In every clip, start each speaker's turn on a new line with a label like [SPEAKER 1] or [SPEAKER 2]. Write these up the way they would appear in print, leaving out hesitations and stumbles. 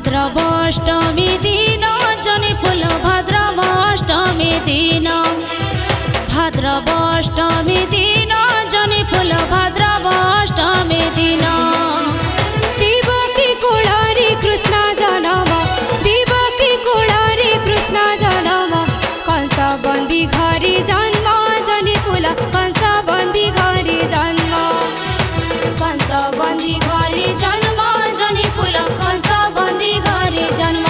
[SPEAKER 1] भाद्रवाष्टमी दिन जनि फूल भाद्रवाष्टमी दिन भाद्रवाष्टमी दिन जनि फूल भाद्रवाष्टमी दिन
[SPEAKER 2] देवकी कुळारी कृष्ण जन्म देवकी कुळारी कृष्ण जन्म कंस बंदी घरी जन्म जनि फूल कंस बंदी घरी जन्म
[SPEAKER 1] कंस बंदी घरी जन्म जनि फूल कंस बंदी घरी जन्म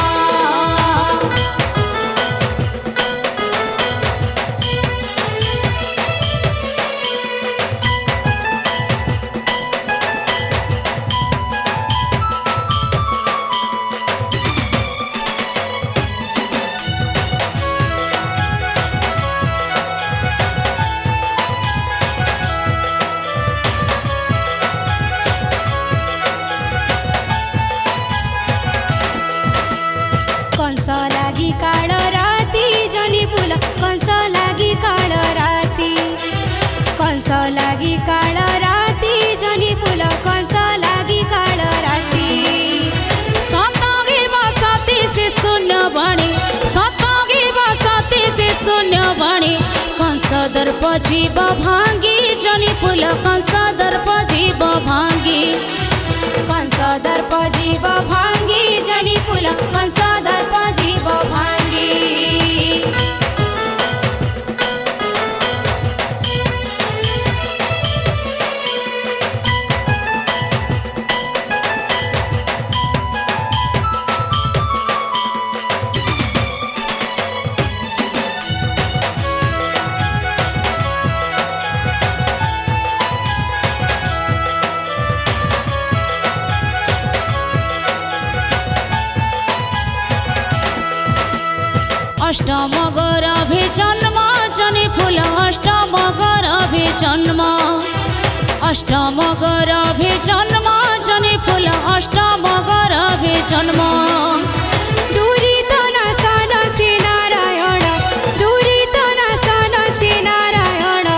[SPEAKER 2] कंस लागी काळ राती जनि फूल कंस लागी काळ राती कंस लागी काळ राती जनि फूल कंस लागी काळ राती
[SPEAKER 1] सतागे बसती से शून्य बने सतागे बसती से शून्य बने कंस दर्प जीव भांगी जनि फूल कंस दर्प जीव भांगी
[SPEAKER 2] कंस दर्प जीव भांगी जनि फूल कंस दर्प जीव भांगी
[SPEAKER 1] अष्टम गर्भे जन्म जनि फूल अष्टम गर्भे जन्म अष्टम गर्भे जन्म जनि फूल अष्टम गर्भे जन्म
[SPEAKER 2] दुरित नाशन से नारायण दुरित नाशन से नारायण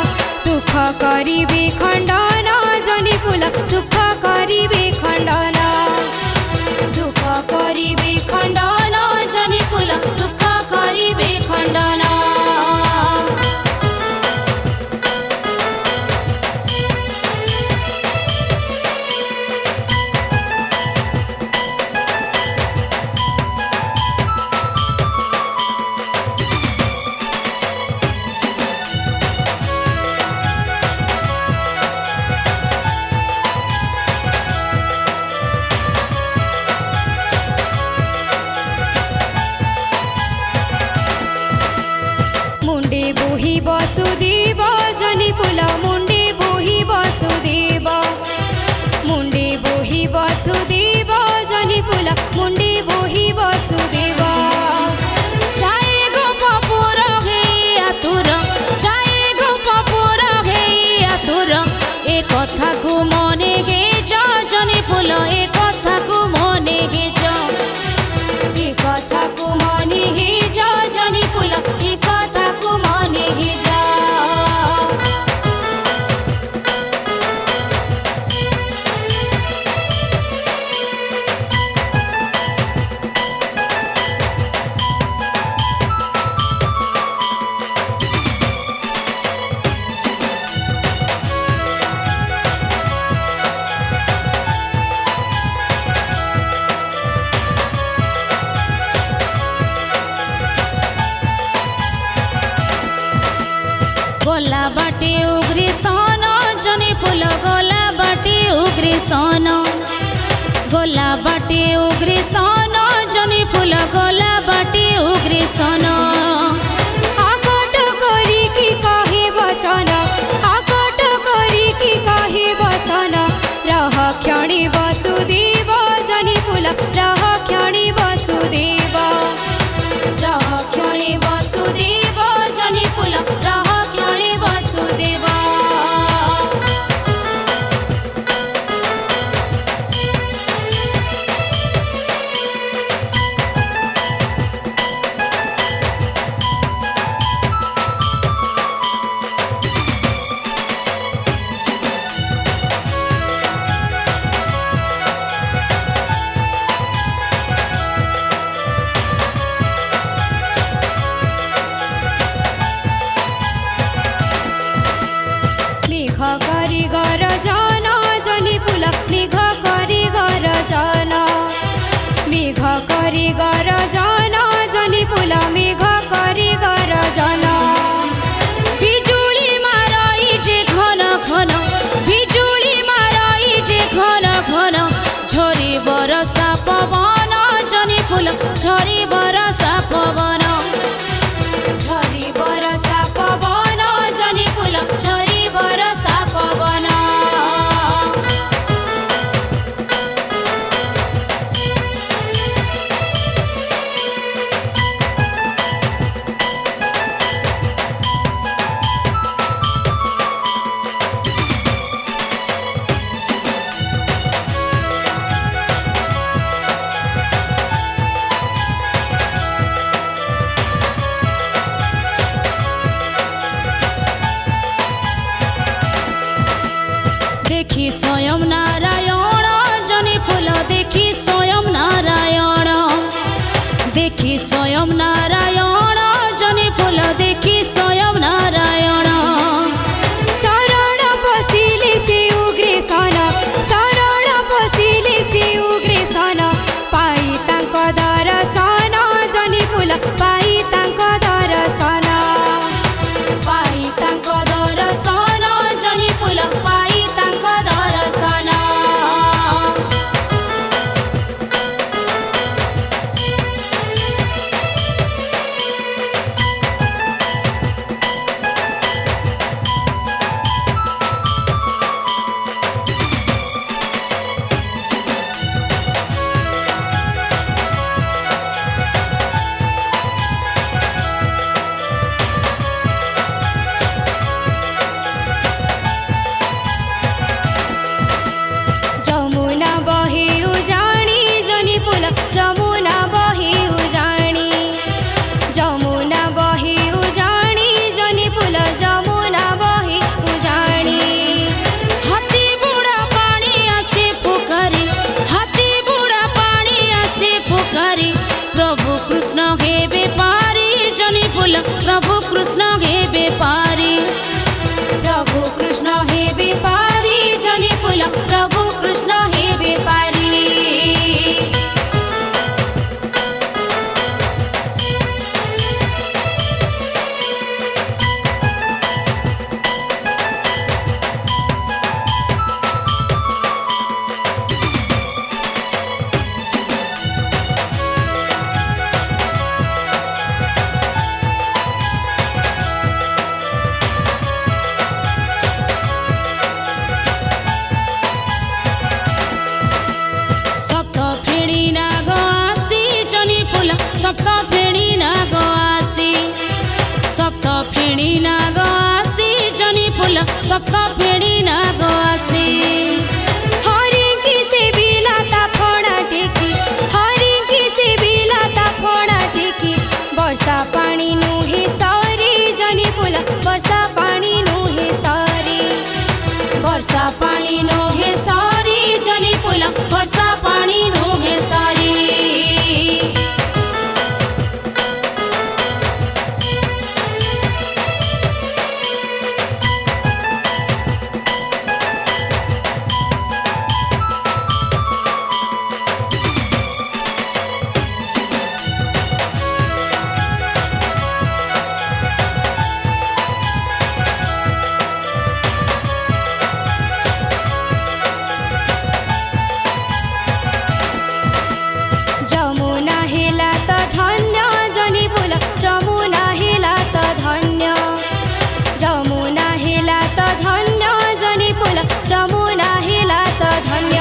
[SPEAKER 2] दुख करिबे खण्डन जनि फूल दुख करिबे खण्डन
[SPEAKER 1] दुख करिबे खण्डन जनि फूल दुख करिबे खण्डन
[SPEAKER 2] मुंडे बोही वसुदेव जनि फूल मुंडे बोही वसुदेव मुंडे बोही वसुदेव जनि फूल मुंडे बोही वसुदेव
[SPEAKER 1] चाहे गो पपुर हे आतुर चाहे गो पपुर हे आतुर ए कथा को मने गे जनि फूल ए कथा को मने गे
[SPEAKER 2] ए कथा को मने हे जनि फूल ए कथा को मने हे
[SPEAKER 1] गोला बाटे उग्री सन जनि फूल गोला बाटे उग्री सन गोला बाटे उग्री सन जनि फूल गोला बाटे उग्री सन
[SPEAKER 2] आकट करी की कहे वचन आकट करी की कहे वचन रह क्षणी वसुदेव जनि फूल रह क्षणी वसुदेव
[SPEAKER 1] रह क्षणी वसुदेव जनि फूल रह क्षणी वसुदेव
[SPEAKER 2] मेघ करी गरजन जनी फुल मेघ करी गरजन
[SPEAKER 1] बिजुली माराई जे घन घन बिजुली माराई जे घन घन झरी बरसा पवन जनी फुल झरी बरसा पवन
[SPEAKER 2] झरी बरसा पवन जनी फुल झरी बरसा पवन
[SPEAKER 1] देखी स्वयं नारायण जनी फुल देखी स्वयं नारायण देखी स्वयं नारायण जनी फुल देखी स्वयं नारायण
[SPEAKER 2] शरण पसिले से उग्रेसन शरण पसिले से उग्रेसन पाई तांक दर्शन जनी फुल पाई तांक दर्शन
[SPEAKER 1] पाई तांक दर्शन जनी फुल पाई तांक दर्शन
[SPEAKER 2] जमुना बही उजाणी जनी फुल जमुना बही उजाणी जमुना बही उजाणी जनी फुल जमुना बही उजाणी
[SPEAKER 1] हाथी बुढ़ा पानी आसे फुकारी हाथी बुढ़ा पानी आसे फुकारी प्रभु कृष्ण हे बेपारी जनी फुल प्रभु कृष्ण हे बेपारी
[SPEAKER 2] प्रभु कृष्ण हे बेपारी जनी फुल प्रभु कृष्ण हे बेपारी
[SPEAKER 1] सप्त फेणी नाग आसी जनी फुल सप्त फेणी नाग आसी सप्त फेणी नाग आसी जनी फुल सप्त फेणी नाग आसी
[SPEAKER 2] हरि की से बिलाता फणा टेकी हरि की से बिलाता फणा टेकी वर्षा पानी नुहे सरी जनी फुल वर्षा पानी नुहे सरी
[SPEAKER 1] वर्षा पानी नोहे सारी जनी फुल वर्षा पानी नोहे सारी
[SPEAKER 2] जमुना हेला त धन्य जनी फुल जमुना हेला त धन्य जमुना हेला त धन्य जनी फुल जमुना हेला त धन्य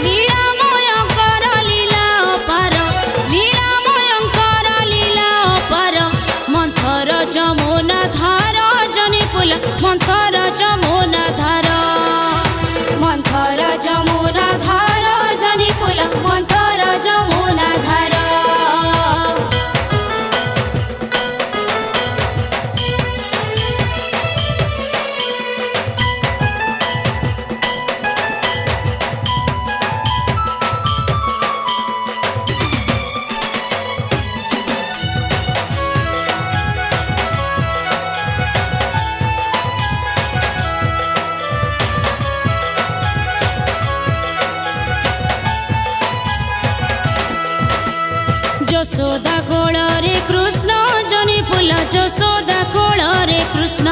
[SPEAKER 1] लीलामय कर लीला अपार लीलामय कर लीला अपार मंथर जमुना धार जनी फुल मंथर जमुना धार
[SPEAKER 2] मंथर जमुना धार जनी फुल मंथर जमुना धार
[SPEAKER 1] যশোদা কোଳରେ কৃষ্ণ জনি ফুল যশোদা কোଳରେ কৃষ্ণ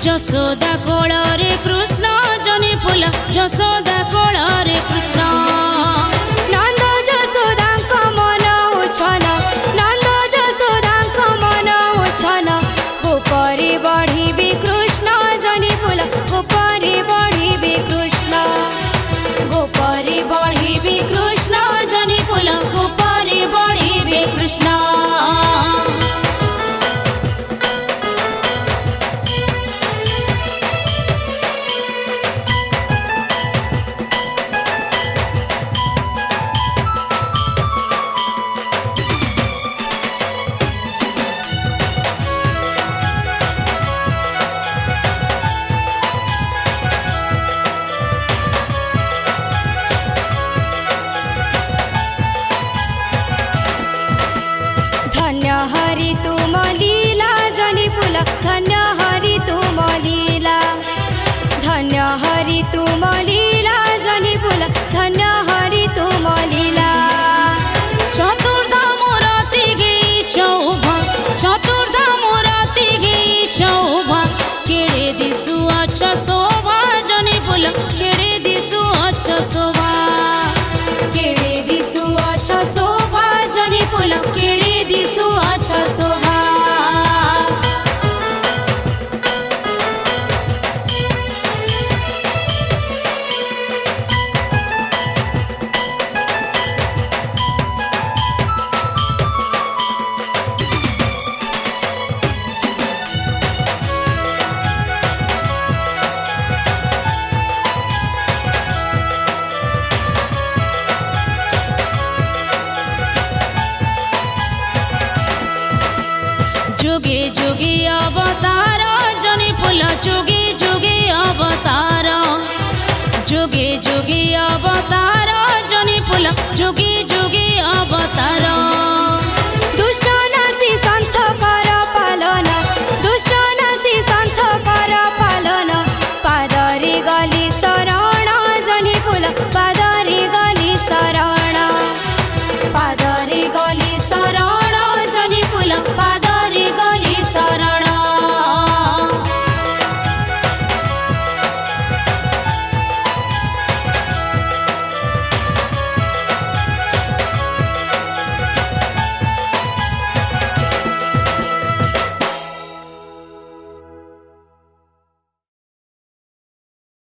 [SPEAKER 1] যশোদা কোଳରେ কৃষ্ণ জনি ফুল যশোদা কোଳରେ কৃষ্ণ
[SPEAKER 2] नन्द जसोदाଙ୍କ मन उछन नन्द जसोदाଙ୍କ मन उछन गोपरे बढिबे कृष्ण जनि फुल गोपरे बढिबे कृष्ण
[SPEAKER 1] गोपरे बढिबे कृष्ण जनि फुल गोपरे बढिबे कृष्ण
[SPEAKER 2] धन्य हरि तुम लीला जनि फुल धन्य हरि तुम लीला धन्य हरि तुम लीला जनि फुल धन्य हरि तुम लीला
[SPEAKER 1] चतुर्धाम राति गे चौभा चतुर्धाम राति गे चौभा केड़े दिसु अच्छा शोभा जनि फुल केड़े दिसु अच्छा शोभा
[SPEAKER 2] केड़े दिसु अच्छा शोभा जनि फुल केड़े दिसु अच्छा शोभा
[SPEAKER 1] जुगे जुगे अवतार जनि फुल जुगे जुगे अवतार जुगे जुगे अवतार जनि फुल जुगे जुगे अवतार